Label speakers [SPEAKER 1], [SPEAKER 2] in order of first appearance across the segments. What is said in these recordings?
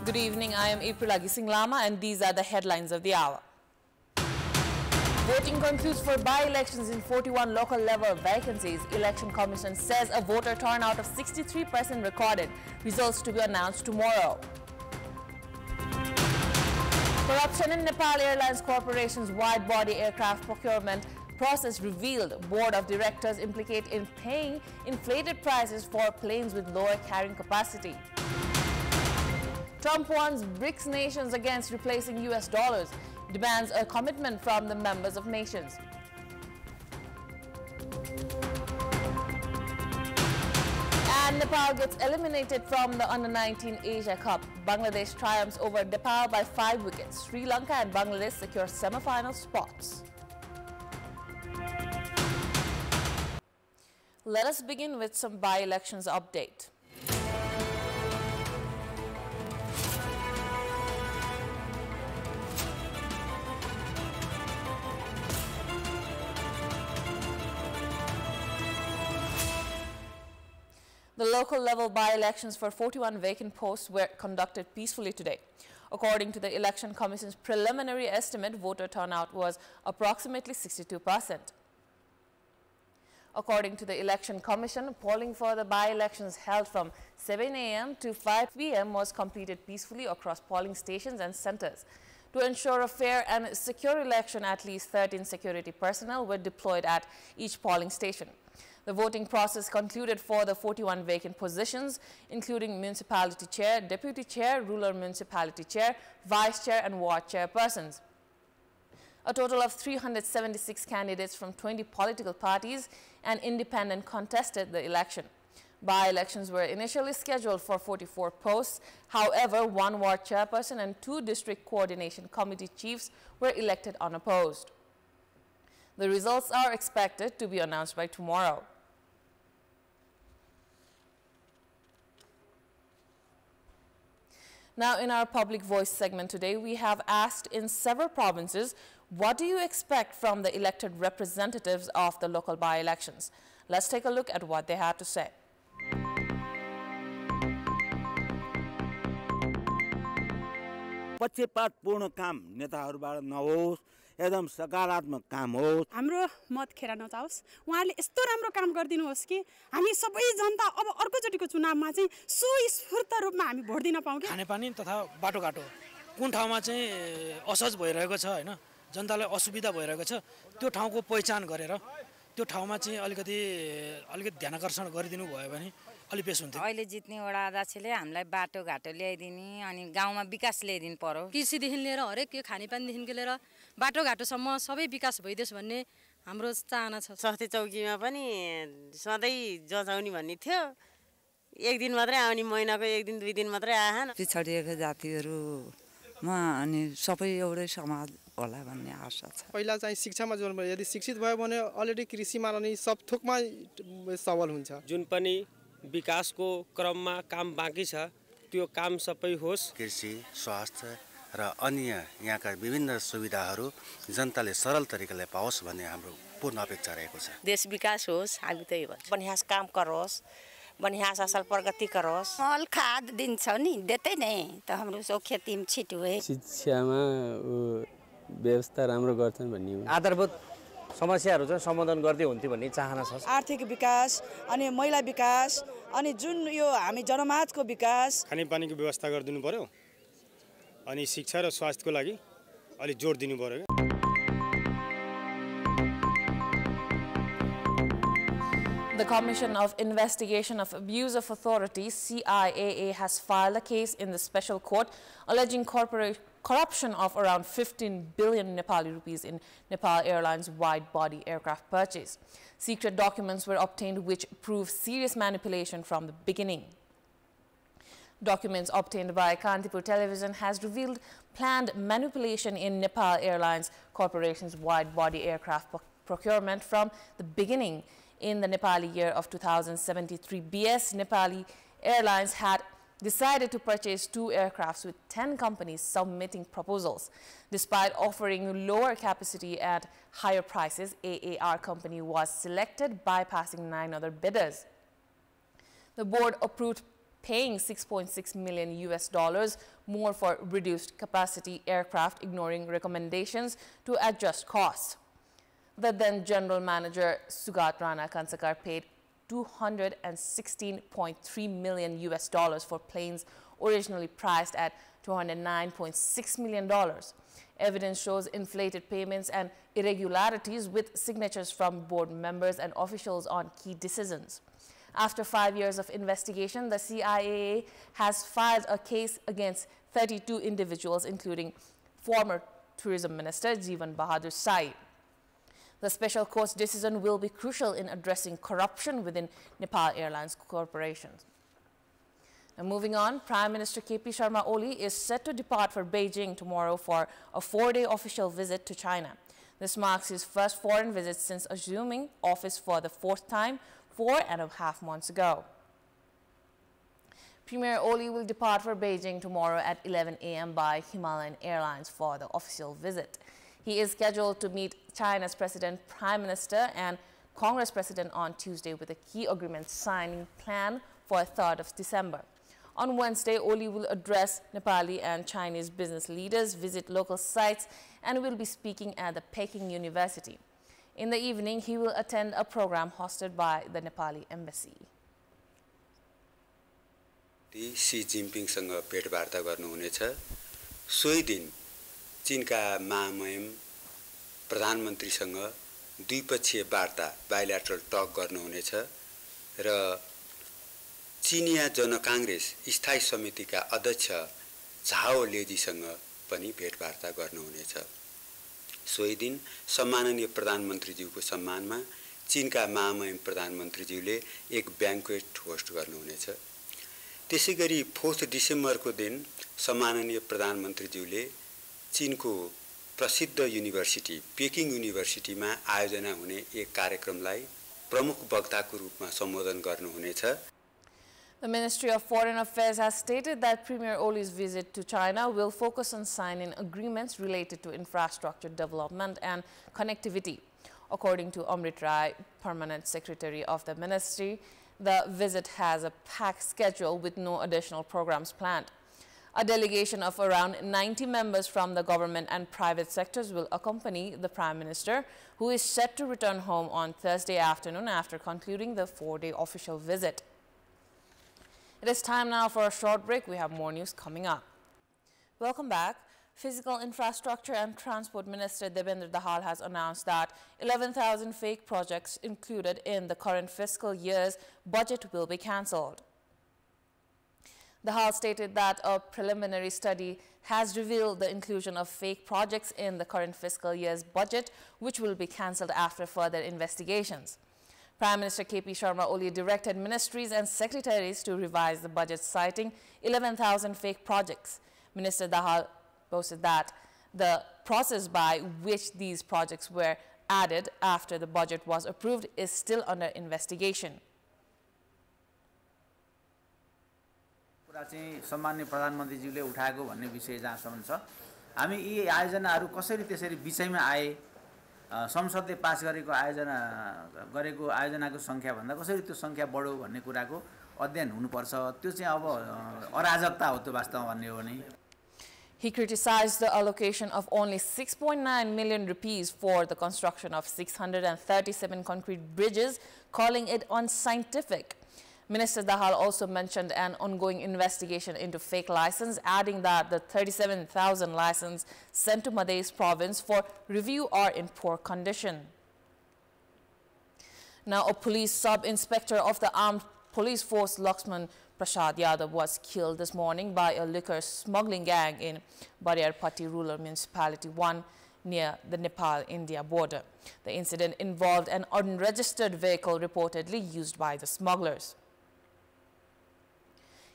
[SPEAKER 1] Good evening, I am April Agisinglama and these are the headlines of the hour. Voting concludes for by-elections in 41 local level vacancies. Election Commission says a voter turnout of 63% recorded. Results to be announced tomorrow. Corruption in Nepal Airlines Corporation's wide-body aircraft procurement process revealed. Board of directors implicate in paying inflated prices for planes with lower carrying capacity. Trump warns BRICS nations against replacing US dollars, demands a commitment from the members of nations. And Nepal gets eliminated from the Under-19 Asia Cup. Bangladesh triumphs over Nepal by 5 wickets. Sri Lanka and Bangladesh secure semi-final spots. Let us begin with some by-elections update. The local level by-elections for 41 vacant posts were conducted peacefully today. According to the Election Commission's preliminary estimate, voter turnout was approximately 62%. According to the Election Commission, polling for the by-elections held from 7 a.m. to 5 p.m. was completed peacefully across polling stations and centers. To ensure a fair and secure election, at least 13 security personnel were deployed at each polling station. The voting process concluded for the 41 vacant positions, including municipality chair, deputy chair, rural municipality chair, vice chair, and ward chairpersons. A total of 376 candidates from 20 political parties and independent contested the election. By-elections were initially scheduled for 44 posts. However, 1 ward chairperson and 2 district coordination committee chiefs were elected unopposed. The results are expected to be announced by tomorrow. Now, in our public voice segment today, we have asked in several provinces, what do you expect from the elected representatives of the local by-elections? Let's take a look at what they had to say.
[SPEAKER 2] पक्षपातपूर्ण काम नेताहरूबाट नहोस् एकदम सकारात्मक काम होस्
[SPEAKER 3] हाम्रो मत खेरा नजाओस् उहाँले यस्तो राम्रो काम गरिदिनुहोस् कि हामी सबै जनता अब अर्कोचोटिको चुनावमा चाहिँ सुस्फूर्त रूपमा हामी भोट दिन पाऊँ कि
[SPEAKER 4] खानेपानी तथा बाटोघाटो कुन ठाउँमा चाहिँ असहज भइरहेको छ हैन जनतालाई असुविधा भइरहेको छ त्यो ठाउँको पहिचान गरेर त्यो ठाउँमा चाहिँ अलिकति ध्यानाकर्षण गरिदिनु भयो भने अलि बेस हुन्थ्यो
[SPEAKER 5] अहिले जित्ने वडा अध्यक्षले हामीलाई बाटोघाटो ल्याइदिने अनि गाउँमा विकास ल्याइदिनु पर्यो
[SPEAKER 6] कृषिदेखि लिएर हरेक यो खानेपानीदेखि लिएर बाटोघाटोसम्म सबै विकास भइदियोस् भन्ने हाम्रो चाहना छ
[SPEAKER 7] स्वास्थ्य चौकीमा पनि सधैँ जचाउने भन्ने थियो एक दिन मात्रै आउने महिनाको एक दिन दुई दिन मात्रै आएन
[SPEAKER 8] पिछडिएका जातिहरुमा अनि सबै एउटै समाज होला भन्ने आशा छ
[SPEAKER 9] पहिला चाहिँ शिक्षामा जोड पर्यो यदि शिक्षित भयो भने अलरेडी कृषिमा अनि सब थोकमा सबल हुन्छ जुन पनि विकासको क्रममा काम बाँकी छ त्यो काम सबै होस्
[SPEAKER 10] कृषि स्वास्थ्य र अन्य यहाँका विभिन्न सुविधाहरू जनताले सरल तरिकाले पाओस् भन्ने हाम्रो पूर्ण अपेक्षा रहेको छ
[SPEAKER 7] देश विकास होस् हामी त्यही भन्छ बढ़िया काम करोस् बढ़िया असल प्रगति करोस्
[SPEAKER 5] मल खाद दिन्छ नि देतै नै त हाम्रो सो खेतीमा छिटो हो
[SPEAKER 9] शिक्षामा व्यवस्था राम्रो गर्छन् भन्ने
[SPEAKER 11] आधारभूत समस्याहरू चाहिँ समाधान गर्दै हुन्थ्यो भन्ने चाहना छ
[SPEAKER 3] आर्थिक विकास अनि महिला विकास अनि जुन यो हामी जनमाजको विकास
[SPEAKER 9] खानेपानीको व्यवस्था गरिदिनु पर्यो अनि शिक्षा र स्वास्थ्यको लागि अलि जोड दिनु पर्यो
[SPEAKER 1] The Commission of Investigation of Abuse of Authority, CIAA, has filed a case in the special court alleging corruption of around 15 billion Nepali rupees in Nepal Airlines wide-body aircraft purchase. Secret documents were obtained which prove serious manipulation from the beginning. Documents obtained by Kantipur television has revealed planned manipulation in Nepal Airlines Corporation's wide-body aircraft procurement from the beginning. In the Nepali year of 2073, BS Nepali Airlines had decided to purchase 2 aircrafts with 10 companies submitting proposals. Despite offering lower capacity at higher prices, AAR company was selected, bypassing 9 other bidders. The board approved paying $6.6 million more for reduced capacity aircraft, ignoring recommendations to adjust costs. The then General Manager Sugat Rana Kansakar paid $216.3 million for planes originally priced at $209.6 million. Evidence shows inflated payments and irregularities with signatures from board members and officials on key decisions. After 5 years of investigation, the CIAA has filed a case against 32 individuals, including former Tourism Minister Jeevan Bahadur Sai. The special court's decision will be crucial in addressing corruption within Nepal Airlines Corporation. Now moving on, Prime Minister KP Sharma Oli is set to depart for Beijing tomorrow for a 4-day official visit to China. This marks his first foreign visit since assuming office for the 4th time 4.5 months ago. Premier Oli will depart for Beijing tomorrow at 11 a.m. by Himalayan Airlines for the official visit. He is scheduled to meet China's President, Prime Minister and Congress President on Tuesday with a key agreement signing plan for 3rd of December. On Wednesday, Oli will address Nepali and Chinese business leaders, visit local sites, and will be speaking at the Peking University. In the evening, he will attend a program hosted by the Nepali Embassy.
[SPEAKER 12] सी जिनपिङसँग भेटवार्ता गर्नुहुनेछ। सोही दिन चीनका महामहिम प्रधानमन्त्रीसँग द्विपक्षीय वार्ता bilateral टक गर्नुहुनेछ र चीनिया जनकांग्रेस स्थायी समितिका अध्यक्ष झाओ लेजीसँग पनि भेटवार्ता गर्नुहुनेछ। सोही दिन सम्माननीय प्रधानमन्त्रीज्यूको सम्मानमा चीनका महामहिम प्रधानमन्त्रीज्यूले एक ब्याङ्क्वेट होस्ट गर्नुहुनेछ। त्यसैगरी 4 डिसेम्बरको दिन सम्माननीय प्रधानमन्त्रीज्यूले चीनको प्रसिद्ध युनिभर्सिटी पेकिङ युनिभर्सिटीमा आयोजना हुने एक कार्यक्रमलाई प्रमुख वक्ताको रूपमा सम्बोधन गर्नुहुनेछ।
[SPEAKER 1] The Ministry of Foreign Affairs has stated that Premier Oli's visit to China will focus on signing agreements related to infrastructure development and connectivity. According to Amrit Rai, Permanent Secretary of the Ministry, the visit has a packed schedule with no additional programs planned. A delegation of around 90 members from the government and private sectors will accompany the Prime Minister, who is set to return home on Thursday afternoon after concluding the 4-day official visit. It is time now for a short break. We have more news coming up. Welcome back. Physical Infrastructure and Transport Minister Devendra Dahal has announced that 11,000 fake projects included in the current fiscal year's budget will be cancelled. Dahal stated that a preliminary study has revealed the inclusion of fake projects in the current fiscal year's budget, which will be cancelled after further investigations. Prime Minister KP Sharma Oli directed ministries and secretaries to revise the budget, citing 11,000 fake projects. Minister Dahal posted that the process by which these projects were added after the budget was approved is still under investigation.
[SPEAKER 13] कुरा चाहिँ सम्माननीय प्रधानमन्त्रीज्यूले उठाएको भन्ने विषय जहाँसम्म छ हामी यी आयोजनाहरू कसरी त्यसरी विषयमा आए संसदले पास गरेको आयोजनाको संख्या भन्दा कसरी त्यो संख्या बढ्यो भन्ने कुराको अध्ययन हुनुपर्छ त्यो चाहिँ अब अराजकता हो त्यो वास्तवमा भन्ने हो भने
[SPEAKER 1] He criticized the allocation of only 6.9 million rupees for the construction of 637 concrete bridges, calling it unscientific. Minister Dahal also mentioned an ongoing investigation into fake license, adding that the 37,000 licenses sent to Madhya province for review are in poor condition. Now, a police sub-inspector of the armed police force, Lakshman Prasad Yadav, was killed this morning by a liquor smuggling gang in Bariyarpati Rural Municipality 1 near the Nepal-India border. The incident involved an unregistered vehicle reportedly used by the smugglers.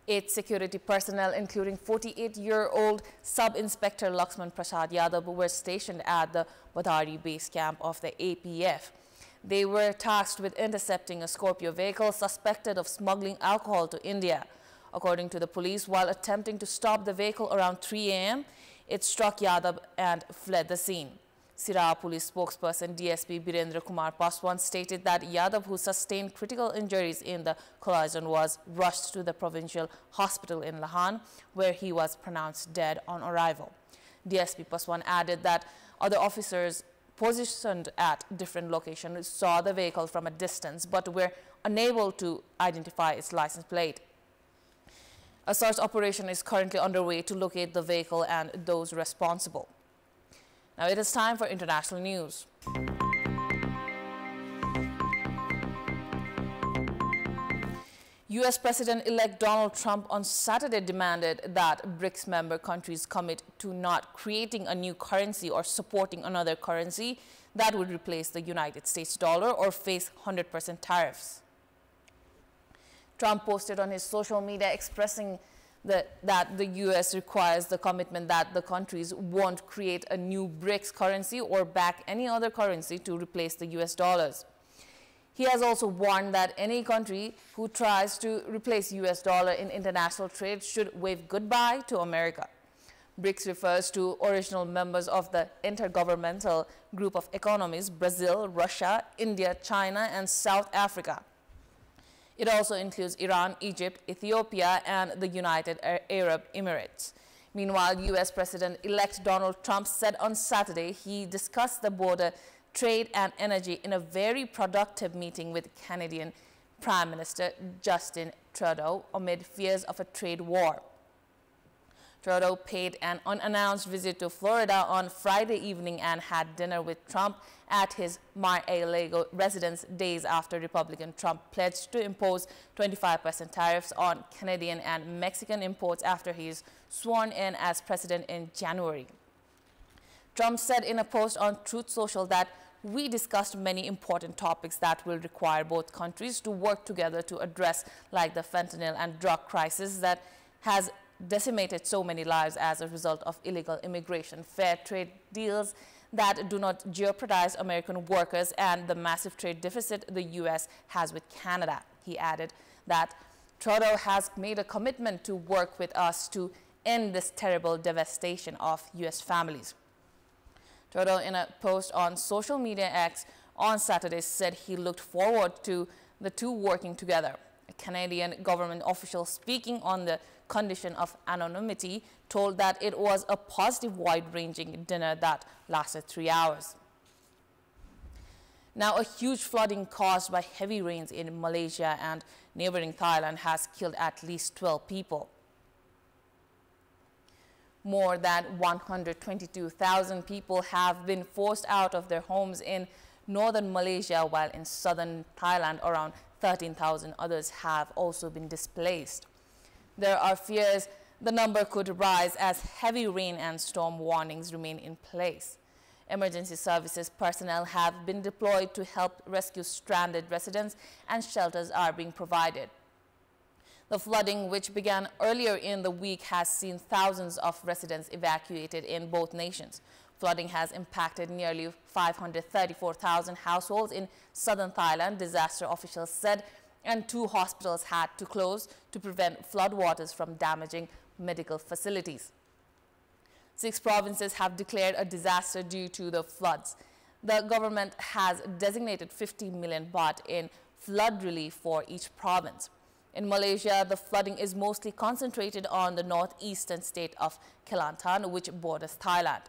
[SPEAKER 1] 8 security personnel, including 48-year-old Sub-Inspector Lakshman Prasad Yadav, were stationed at the Badari base camp of the APF. They were tasked with intercepting a Scorpio vehicle suspected of smuggling alcohol to India. According to the police, while attempting to stop the vehicle around 3 a.m., it struck Yadav and fled the scene. Sira police spokesperson DSP Birendra Kumar Paswan stated that Yadav, who sustained critical injuries in the collision, was rushed to the provincial hospital in Lahan, where he was pronounced dead on arrival. DSP Paswan added that other officers positioned at different locations saw the vehicle from a distance but were unable to identify its license plate. A search operation is currently underway to locate the vehicle and those responsible. Now it is time for international news. U.S. President-elect Donald Trump on Saturday demanded that BRICS member countries commit to not creating a new currency or supporting another currency that would replace the United States dollar or face 100% tariffs. Trump posted on his social media expressing that the U.S. requires the commitment that the countries won't create a new BRICS currency or back any other currency to replace the U.S. dollars. He has also warned that any country who tries to replace U.S. dollar in international trade should wave goodbye to America. BRICS refers to original members of the Intergovernmental Group of Economies: Brazil, Russia, India, China, and South Africa. It also includes Iran, Egypt, Ethiopia, and the United Arab Emirates. Meanwhile, U.S. President-elect Donald Trump said on Saturday he discussed the border, trade, and energy in a very productive meeting with Canadian Prime Minister Justin Trudeau amid fears of a trade war. Trudeau paid an unannounced visit to Florida on Friday evening and had dinner with Trump at his Mar-a-Lago residence days after Republican Trump pledged to impose 25% tariffs on Canadian and Mexican imports after he is sworn in as president in January. Trump said in a post on Truth Social that we discussed many important topics that will require both countries to work together to address, like the fentanyl and drug crisis that has decimated so many lives as a result of illegal immigration, fair trade deals that do not jeopardize American workers, and the massive trade deficit the U.S. has with Canada. He added that Trudeau has made a commitment to work with us to end this terrible devastation of U.S. families. Trudeau, in a post on social media X on Saturday, said he looked forward to the two working together. A Canadian government official speaking on the condition of anonymity told that it was a positive, wide-ranging dinner that lasted 3 hours. Now, a huge flooding caused by heavy rains in Malaysia and neighboring Thailand has killed at least 12 people. More than 122,000 people have been forced out of their homes in northern Malaysia, while in southern Thailand, around 13,000 others have also been displaced. There are fears the number could rise as heavy rain and storm warnings remain in place. Emergency services personnel have been deployed to help rescue stranded residents, and shelters are being provided. The flooding, which began earlier in the week, has seen thousands of residents evacuated in both nations. Flooding has impacted nearly 534,000 households in southern Thailand, disaster officials said, and 2 hospitals had to close to prevent floodwaters from damaging medical facilities. 6 provinces have declared a disaster due to the floods. The government has designated 50 million baht in flood relief for each province. In Malaysia, the flooding is mostly concentrated on the northeastern state of Kelantan, which borders Thailand.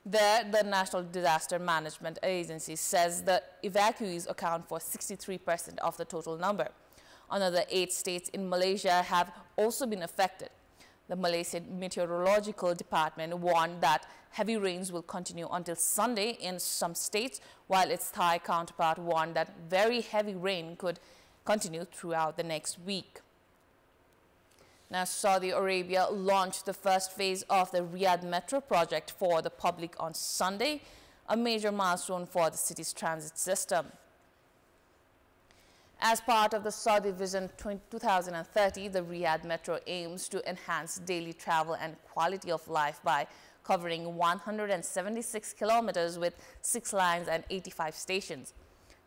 [SPEAKER 1] There, the National Disaster Management Agency says the evacuees account for 63% of the total number. Another 8 states in Malaysia have also been affected. The Malaysian Meteorological Department warned that heavy rains will continue until Sunday in some states, while its Thai counterpart warned that very heavy rain could continue throughout the next week. Now, Saudi Arabia launched the first phase of the Riyadh Metro project for the public on Sunday, a major milestone for the city's transit system. As part of the Saudi Vision 2030, the Riyadh Metro aims to enhance daily travel and quality of life by covering 176 kilometers with 6 lines and 85 stations,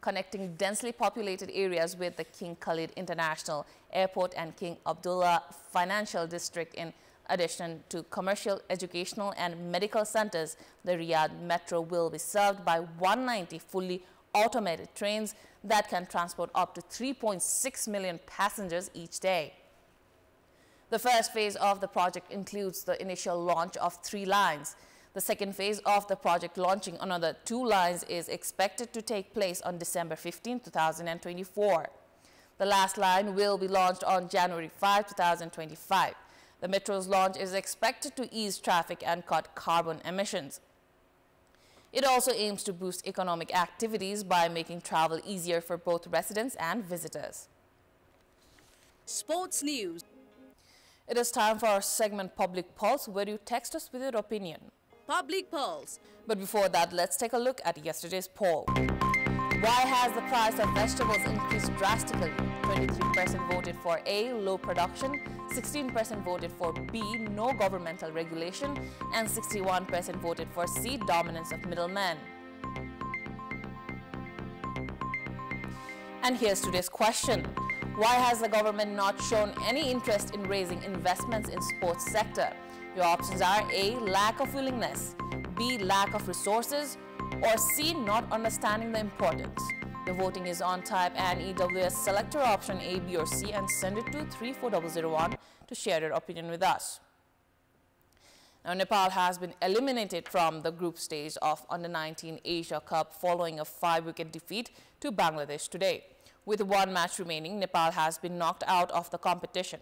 [SPEAKER 1] connecting densely populated areas with the King Khalid International Airport and King Abdullah Financial District in addition to commercial, educational and medical centers, the Riyadh Metro will be served by 190 fully automated trains that can transport up to 3.6 million passengers each day. The first phase of the project includes the initial launch of 3 lines. The second phase of the project, launching another 2 lines, is expected to take place on December 15, 2024. The last line will be launched on January 5, 2025. The metro's launch is expected to ease traffic and cut carbon emissions. It also aims to boost economic activities by making travel easier for both residents and visitors.
[SPEAKER 14] Sports news.
[SPEAKER 1] It is time for our segment Public Pulse, where you text us with your opinion.
[SPEAKER 14] Public Pulse.
[SPEAKER 1] But before that, let's take a look at yesterday's poll. Why has the price of vegetables increased drastically? 23% voted for A, low production, 16% voted for B, no governmental regulation, and 61% voted for C, dominance of middlemen. And here's today's question. Why has the government not shown any interest in raising investments in sports sector? Your options are A, lack of willingness, B, lack of resources, or C, not understanding the importance. The voting is on. Type and EWS, select your option A, B or C and send it to 34001 to share your opinion with us. Now, Nepal has been eliminated from the group stage of Under-19 Asia Cup following a 5-wicket defeat to Bangladesh today. With 1 match remaining, Nepal has been knocked out of the competition.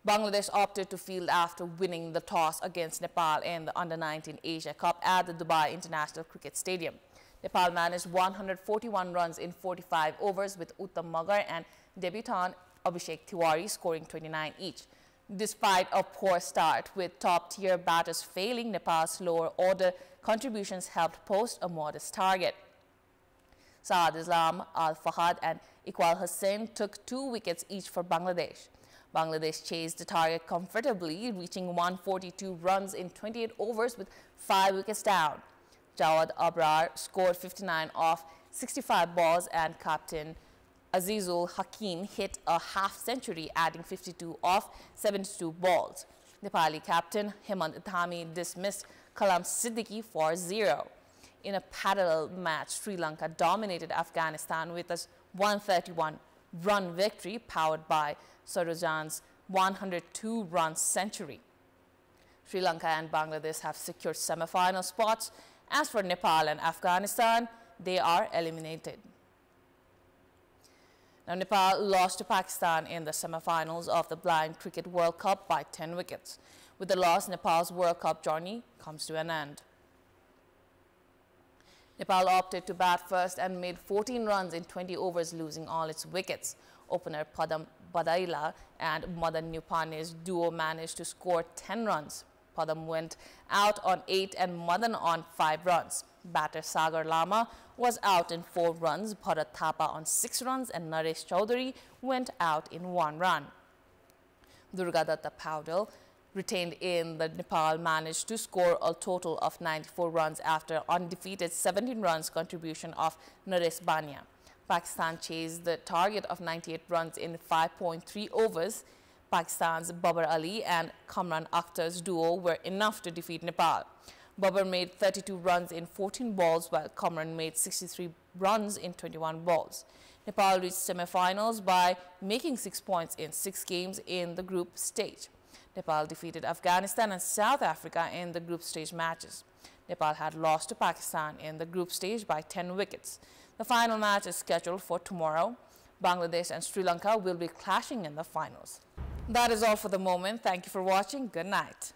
[SPEAKER 1] Bangladesh opted to field after winning the toss against Nepal in the Under-19 Asia Cup at the Dubai International Cricket Stadium. Nepal managed 141 runs in 45 overs, with Uttam Magar and debutant Abhishek Tiwari scoring 29 each. Despite a poor start, with top-tier batters failing, Nepal's lower order contributions helped post a modest target. Saad Islam, Al Fahad and Iqbal Hussain took 2 wickets each for Bangladesh. Bangladesh chased the target comfortably, reaching 142 runs in 28 overs with 5 wickets down. Jawad Abrar scored 59 off 65 balls and captain Azizul Hakim hit a half-century, adding 52 off 72 balls. Nepali captain Hemant Dhami dismissed Kalam Siddiqui for 0. In a parallel match, Sri Lanka dominated Afghanistan with a 131-run victory powered by Sarajan's 102-run century. Sri Lanka and Bangladesh have secured semi-final spots. As for Nepal and Afghanistan, they are eliminated. Now, Nepal lost to Pakistan in the semi-finals of the Blind Cricket World Cup by 10 wickets. With the loss, Nepal's World Cup journey comes to an end. Nepal opted to bat first and made 14 runs in 20 overs, losing all its wickets. Opener Padam Badaila and Madan Nupane's duo managed to score 10 runs. Padam went out on 8 and Madan on 5 runs. Batter Sagar Lama was out in 4 runs, Bharat Thapa on 6 runs and Naresh Chaudhary went out in 1 run. Durgadatta Paudel, retained in the Nepal, managed to score a total of 94 runs after undefeated 17 runs contribution of Naresh Bania. Pakistan chased the target of 98 runs in 5.3 overs. Pakistan's Babar Ali and Kamran Akhtar's duo were enough to defeat Nepal. Babar made 32 runs in 14 balls, while Kamran made 63 runs in 21 balls. Nepal reached semi-finals by making 6 points in 6 games in the group stage. Nepal defeated Afghanistan and South Africa in the group stage matches. Nepal had lost to Pakistan in the group stage by 10 wickets. The final match is scheduled for tomorrow. Bangladesh and Sri Lanka will be clashing in the finals. That is all for the moment. Thank you for watching. Good night.